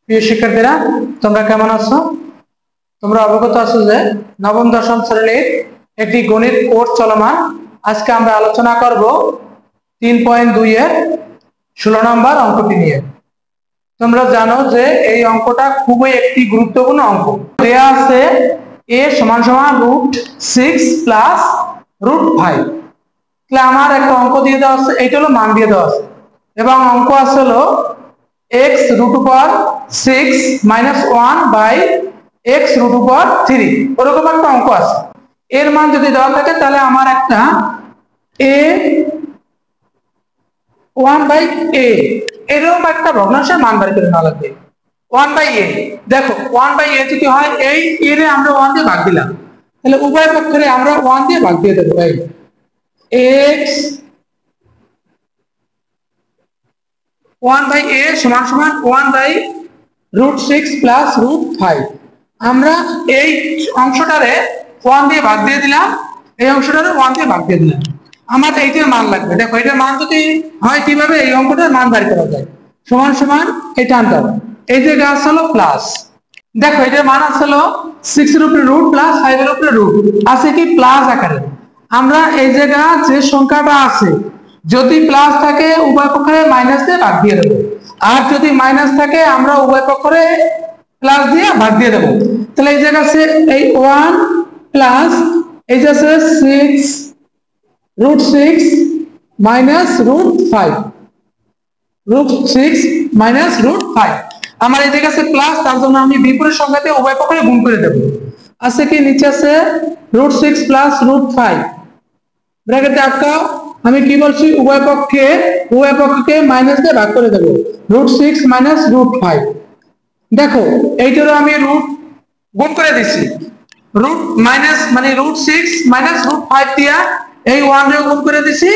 প্রিয় শিক্ষার্থীরা, তোমরা কেমন আছো? তোমরা অবগত আছো যে নবম দশম শ্রেণীর একটি গণিত কোর্স চলমান। আজকে আমরা আলোচনা করব 3.2 এর 16 নম্বর অঙ্কটি নিয়ে। তোমরা জানো যে এই অঙ্কটা খুবই একটি গুরুত্বপূর্ণ অঙ্ক। দেয়া আছে a সমান সমান √6 প্লাস √5। তাহলে আমার একটা অঙ্ক দিয়ে দেওয়া আছে, এইটা হলো মান দিয়ে দেওয়া আছে, এবং অঙ্ক আছে হলো x √6 - 1 বাই x √3। ওরকম একটা অঙ্ক আছে। এর মান যদি দেওয়া থাকে তাহলে আমার একটা a 1/a এরকম একটা ভগ্নাংশের মান বের করে নেওয়া লাগবে। 1/a, দেখো 1/a যদি হয়, এই এর আমরা 1 দিয়ে ভাগ দিলাম, তাহলে উভয় পক্ষে আমরা 1 দিয়ে ভাগ দিয়ে দেবো। এই x 1/a সমান সমান 1/√6 প্লাস √5। আমরা এই অংশটারে 1 দিয়ে ভাগ দিয়ে দিলাম, এই অংশটারে 1 দিয়ে ভাগ দিয়ে দিলাম। আমার এইটার মান লাগবে। দেখো এটার মান যদি হয় কিভাবে এই অঙ্কটার মান বের করা যায়, সমান সমান এটা আনতাম, এই যে গাছ হলো প্লাস, দেখো এটার মান আসলো 6 এর উপরে রুট প্লাস 5 এর উপরে রুট আছে কি প্লাস আকারে। আমরা এই জায়গা যে সংখ্যাটা আছে যদি প্লাস থাকে উভয় পক্ষে মাইনাস দিয়ে ভাগ দিয়ে দেবো, আর যদি মাইনাস থাকে আমরা উভয় পক্ষে প্লাস দিয়ে ভাগ দিয়ে দেবো। তাহলে এই জায়গা আছে এই 1 প্লাস এই যে আছে 6 √6 মাইনাস √5, √6 মাইনাস √5। আমার এই জায়গা আছে প্লাস, তার জন্য আমি বিপরীত সংখ্যাতে উভয় পক্ষে গুণ করে দেব। আছে কি নিচে আছে √6 প্লাস √5, ব্র্যাকেটে আটকাও। আমি কি বলছি, উভয় পক্ষকে মাইনাস দিয়ে ভাগ করে দেব, √6 মাইনাস √5। দেখো এইটারও আমি রুট গুণ করে দিছি, রুট মাইনাস মানে √6 মাইনাস √5 দিয়া এই 1 রে গুণ করে দিছি,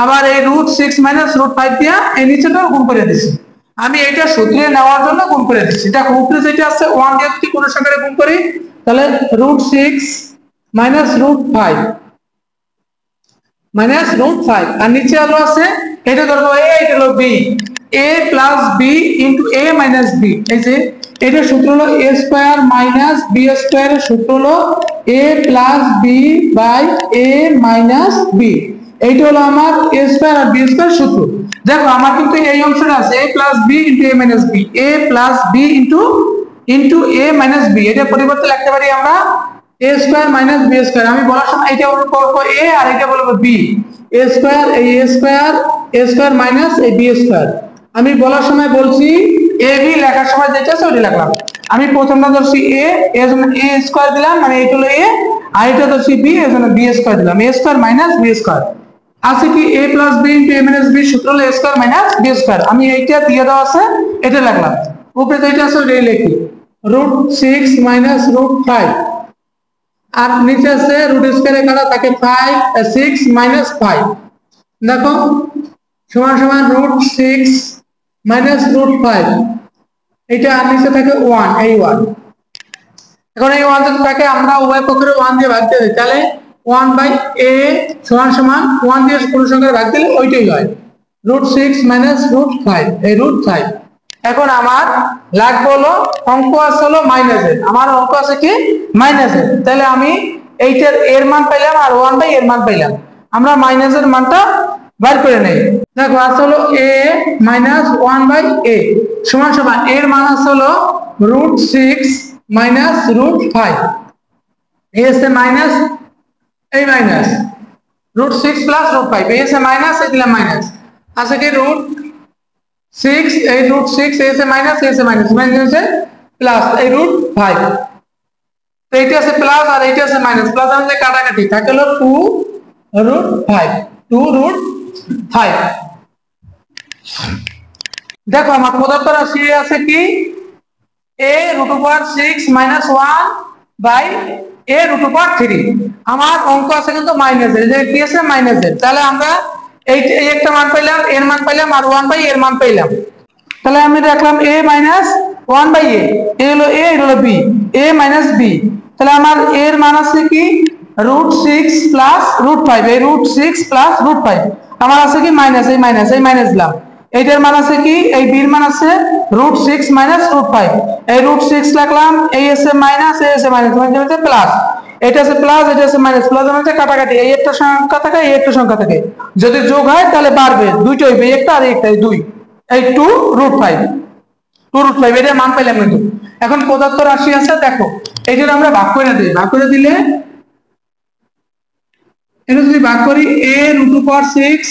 আবার এই √6 মাইনাস √5 দিয়া এই নিচেটাও গুণ করে দিছি। আমি এইটা সূত্রে নেওয়ার জন্য গুণ করে দিছি। দেখো উপরে যেটা আছে 1 দিয়ে যদি কোনো সংখ্যারে গুণ করি তাহলে √6 মাইনাস √5 মাইনাস √5, আর নিচে হলো আছে এটা ধরবো a, এটা হলো b, a plus b into a minus b। এই যে এটা সূত্র হলো a square minus b square এর সূত্র হলো a plus b by a minus b। এইটা হলো আমার a স্কয়ার আর b স্কয়ার সূত্র। দেখো আমার কিন্তু এই অংশটা আছে a plus b into a minus b, a plus b into a minus b। এটা পরিবর্তে লিখতে পারি আমরা a square minus b square. আমি বলার সময় এটা বলবো a আর এটা বলবো b, a স্কয়ার এই a স্কয়ার মাইনাস এই b স্কয়ার। আমি বলার সময় বলছি ab, লেখার সময় যেটা আছে ওটা লিখলাম। আমি প্রথমটা ধরছি a, এর জন্য a স্কয়ার দিলাম, মানে এটা হলো a, আর এটা ধরছি b, এর জন্য b স্কয়ার দিলাম, a square minus b square. আছে কি a plus b into a minus b সূত্র হলো a square minus b square. আমি এইটা দিয়ে দেওয়া আছে এটা লিখলাম, উপরে যেটা আছে ওটাই লিখি, √6 মাইনাস √5, আর নিচে আছে রুট স্কয়ারে কাটা থাকে 5 6 মাইনাস 5। দেখো সমান সমান √6 মাইনাস √5, এটা আর নিচে থাকে 1, এই 1। এখন এই 1 যদি থাকে আমরা উভয় পক্ষের 1 দিয়ে ভাগ দিয়ে দিই, তাহলে 1/a সমান সমান 1 দিয়ে কোন সংখ্যায় ভাগ দিলে ওইটাই হয়, √6 মাইনাস √5, এই √5। এখন আমার লাগবে হলো অঙ্ক আছে হলো মাইনাসের, আমার অঙ্ক আছে কি মাইনাসের। তাহলে আমি এইটার এর মান পাইলাম আর 1/a এর মান পাইলাম, আমরা মাইনাসের মানটা বের করে নেই। দেখো আছে হলো a মাইনাস 1/a সমান সমান এর মান আছে হলো √6 মাইনাস √5, এই আছে মাইনাস এই মাইনাস √6 প্লাস √5, এই আছে মাইনাস এই দিলাম মাইনাস, আছে কি √6 এই √6 এসে মাইনাস এসে মাইনাস মাইনাস প্লাস এই √5, তো এইটা আছে প্লাস আর এইটা আছে মাইনাস, প্লাস আর যে কাটাকাটি থাকে হলো 2√5। দেখো আমার প্রদত্ত রাশি আছে কি a √6 মাইনাস 1 বাই a √3। আমার অঙ্ক আছে কিন্তু মাইনাসের, যে কি আছে মাইনাসের। তাহলে আমরা এই একটা মান পাইলাম, এর মান পাইলাম, আর 1/a এর মান পাইলাম। তাহলে আমি রাখলাম a মাইনাস 1/a, এ হলো a, এর হলো b, a মাইনাস b। তাহলে আমার এর মান আছে কি √6 প্লাস √5, এই √6 প্লাস √5 আমার আছে কি মাইনাস এই মাইনাস দিলাম, এইটার মান আছে কি, এই বি এর মান আছে √6 মাইনাস √5, এই √6 লিখলাম, এই আছে মাইনাস, এই আছে মাইনাস, মানে হচ্ছে প্লাস, এটা আছে প্লাস, এটা আছে মাইনাস, প্লাস মানে কাটাকাটি, এই একটা সংখ্যা থাকে, এই একটা সংখ্যা থাকে, যদি যোগ হয় তাহলে বাড়বে, দুইটা হইবে, একটা আর একটা, এই দুই, এই 2√5, 2√5 এটার মান পাইলাম কিন্তু। এখন পদার্থ রাশি আছে, দেখো এইটা আমরা ভাগ করে দিই, ভাগ করে দিলে এটা যদি ভাগ করি a √6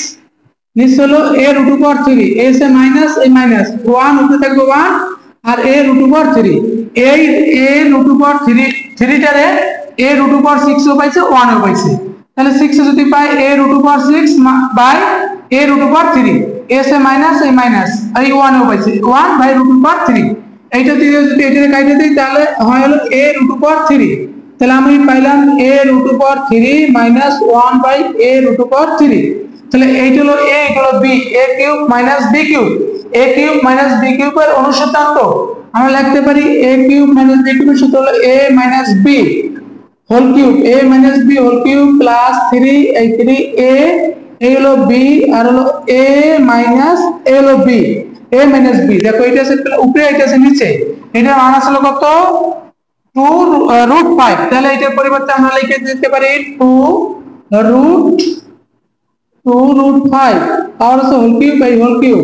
নিচে হলো a √3, a সে মাইনাস, এই মাইনাস 1 উপরে থাকবে 1 আর a √3, এই a √3 টারে a √6 ও পাইছে 1 ও পাইছে, তাহলে 6 এ যদি পাই a √6 বাই a √3, a সে মাইনাস, এই মাইনাস, এই 1 ও পাইছে 1 বাই √3, এইটা দিয়ে যদি এটাকে কাটে দেই তাহলে হয় হলো a √3, তাহলে আমি পাইলাম a √3 মাইনাস 1 বাই a √3, তাহলে এইটা হলো a, এটা হলো b, a cube minus b cube, a cube minus b কিউবের অনুসন্ধান, আমরা লিখতে পারি a কিউব মাইনাস b কিউবের সূত্র হলো a minus b whole cube, a minus b whole cube plus 3, এই 3a, এই হলো b আর হলো a মাইনাস, a হলো b, a মাইনাস b, দেখো এটা আছে উপরে, এটা আছে নিচে, এটার মান আসলে কত 2√5, তাহলে এটার পরিবর্তে আমরা লিখে দিতে পারি 2√5 পাওয়ার আছে whole cube by whole cube,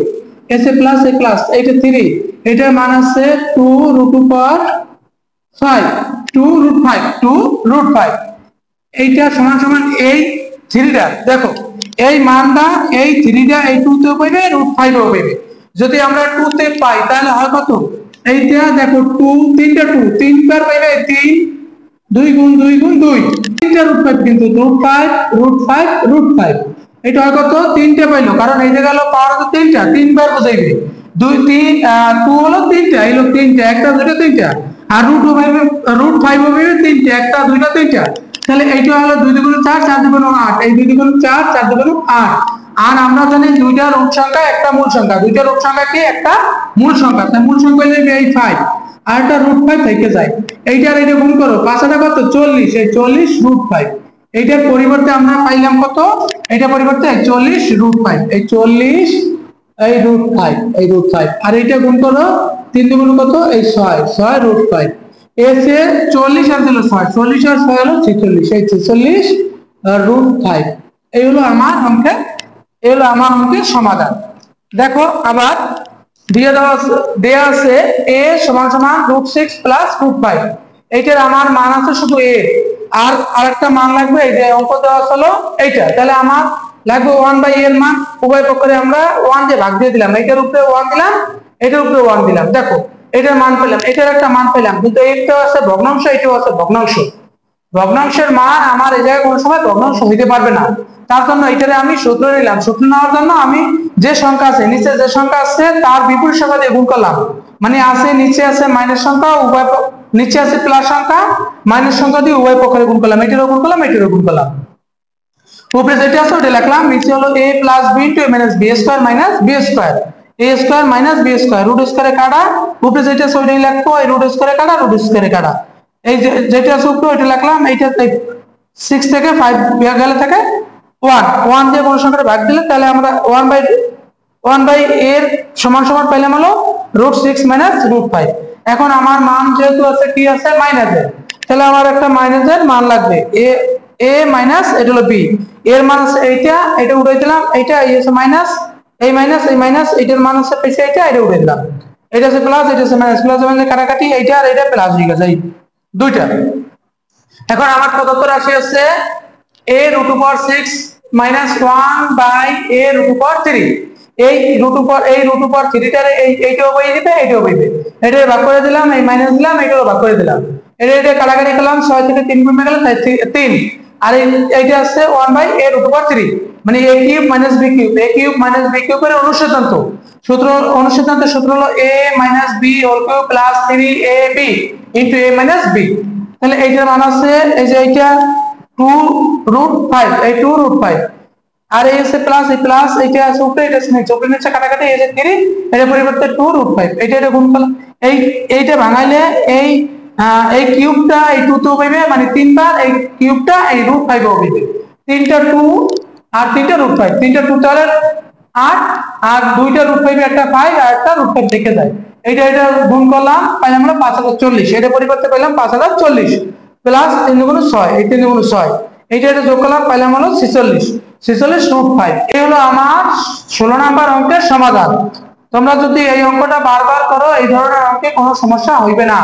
এস এ প্লাস এ প্লাস, এটা 3, এটার মান আছে 2√5, এইটা সমান সমান এই 3টা, দেখো এই মানটা, এই 3টা এই 2 তে পাইবে, √5 ও পাইবে, যদি আমরা 2 তে পাই তাহলে হয় কত, এইটা দেখো 2, 3টা 2, 3 বার পাইবে 3, 2 গুণ 2 গুণ 2, 3টা √5, কিন্তু √5, এটা হয় কত, 3টে পাইলো, কারণ এই যে গেল পাওয়ার তো 3টা, 3 বার বোঝাইবে, 2 3 2 হলো 3টা, এই হলো 3টা, একটা দুটো 3টা, আর √5 হবে 3টা, একটা দুটো 3টা, তাহলে এইটা হলো 2 × 4, 4 × 8, এই 2 × 4, 4 × 8, আর আমরা জানি দুইটা রুট সংখ্যা একটা মূল সংখ্যা, দুইটা রুট সংখ্যা কি একটা মূল সংখ্যা, তাই মূল সংখ্যা হইলে এই 5 আর একটা √5 থেকে যায়, এইটার এটা গুণ করো, 5 আর কত 40, এই 40 √5, এইটার পরিবর্তে আমরা পাইলাম কত, এইটার পরিবর্তে 40 √5, এই 40 এই √5, এই √5, আর এইটা গুণ করো 3 গুণ কত, এই 6 √5, এসে 40 আর দিল 6, 40 আর 6 হলো 46, এই 46 √5, এই হলো আমার অঙ্কের সমাধান। দেখো আবার দেয়া আছে a সমান সমান √6 প্লাস √5, এইটার আমার মান আছে শুধু a, আর আরেকটা মান লাগবে, এই যে অঙ্ক দেওয়া হলো এইটা, তাহলে আমার লাগবে 1/a এর মান, উভয় পক্ষে আমরা 1 দিয়ে ভাগ দিয়ে দিলাম, এইটার উপরে 1 দিলাম, এটার উপরে 1 দিলাম, দেখো এটার মান পেলাম, এটার একটা মান পেলাম, কিন্তু এইটা আছে ভগ্নাংশ, এটাও আছে ভগ্নাংশ, ভগ্নাংশের মান আমার এই জায়গায় কোনো সময় ভগ্নাংশ হইতে পারবে না, তার জন্য এটারে আমি সূত্র নিলাম, সূত্র নেওয়ার জন্য আমি যে সংখ্যা আছে নিচে, যে সংখ্যা আছে তার বিপরীত সংখ্যা দিয়ে গুণ করলাম, মানে আছে নিচে আছে মাইনাস সংখ্যা, উভয় নিচে আছে প্লাস সংখ্যা, মাইনাস সংখ্যা দিয়ে উভয় পক্ষে গুণ করলাম, এটারও গুণ করলাম, এটারও গুণ করলাম, উপরে যেটা আছে ওটা লিখলাম, নিচে হলো a plus b * a - b square minus b square, a square minus b square, root স্কয়ারে কাটা, উপরে যেটা আছে ওটাই লিখবো, এই রুট স্কয়ারে কাটা, রুট স্কয়ারে কাটা, এই যেটা আছে উপরে ওটা লিখলাম, এইটা 6 থেকে 5 বিয়োগ গেলে থাকে 1 দিয়ে কোন সংখ্যাটা ভাগ দিলে তাহলে আমরা 1/a এর সমান সমান পাইলাম হলো √6 মাইনাস √5, এখন আমার মান যেহেতু আছে কি আছে মাইনাসের, তাহলে আমার একটা মাইনাসের মান লাগবে, a মাইনাস এটা হলো b, এর মান আছে এইটা, এটা উঠাই দিলাম, এইটা এই আছে মাইনাস, এই মাইনাস এই মাইনাস, এটার মান আছে পেছে এইটা, এটা উঠাই দিলাম, এটা আছে প্লাস, এটা আছে মাইনাস, প্লাস মানে কাটাকাটি, এইটা আর এটা প্লাস হয়ে গেছে, এই দুইটা। এখন আমার প্রদত্ত রাশি আছে a √6 - 1/a √3, এই √3 টারে এইটাও বই দিবে, এইটাও বইবে, এটা ভাগ করে দিলাম, এই মাইনাস দিলাম, এইটাও ভাগ করে দিলাম, এটা কাটাকাটি করলাম, 6 থেকে 3 কমে গেল, তাই 3, আর এইটা আছে 1/a √3, মানে a cube minus b cube, a cube minus b কিউবের অনুসিদ্ধান্ত সূত্র হলো a minus b whole cube plus 3ab into a minus b, তাহলে এইটার মান আছে এই যে এইটা 2√5, এই 2√5, আর এই আছে প্লাস, এই প্লাস, এইটা আছে উপরে, এটা আছে নিচে, উপরে নিচে কাটাকাটি, এই যে 3, এর পরিবর্তে 2√5, এটা গুণ করলাম, এইটা ভাঙাইলে এই কিউবটা এই 2 তো পাইবে, মানে 3 বার এই কিউবটা এই √5 ও পাইবে, 3টা 2 আর 3টা √5, 3টা 2 তাহলে 8 আর দুইটা রুট 5 একটা 5 আর একটা রুট 5 থেকে যায়। এটা গুণ করলাম পাইলাম আমরা 5040, এটা পরিবর্তে পেলাম 5040 প্লাস 3 গুণ 6, এই 3 গুণ 6 এটা যোগ করলাম পাইলাম হলো 46 রুট 5। এই হলো আমার 16 নাম্বার অঙ্কের সমাধান। তোমরা যদি এই অঙ্কটা বারবার করো এই ধরনের অঙ্কে কোনো সমস্যা হইবে না।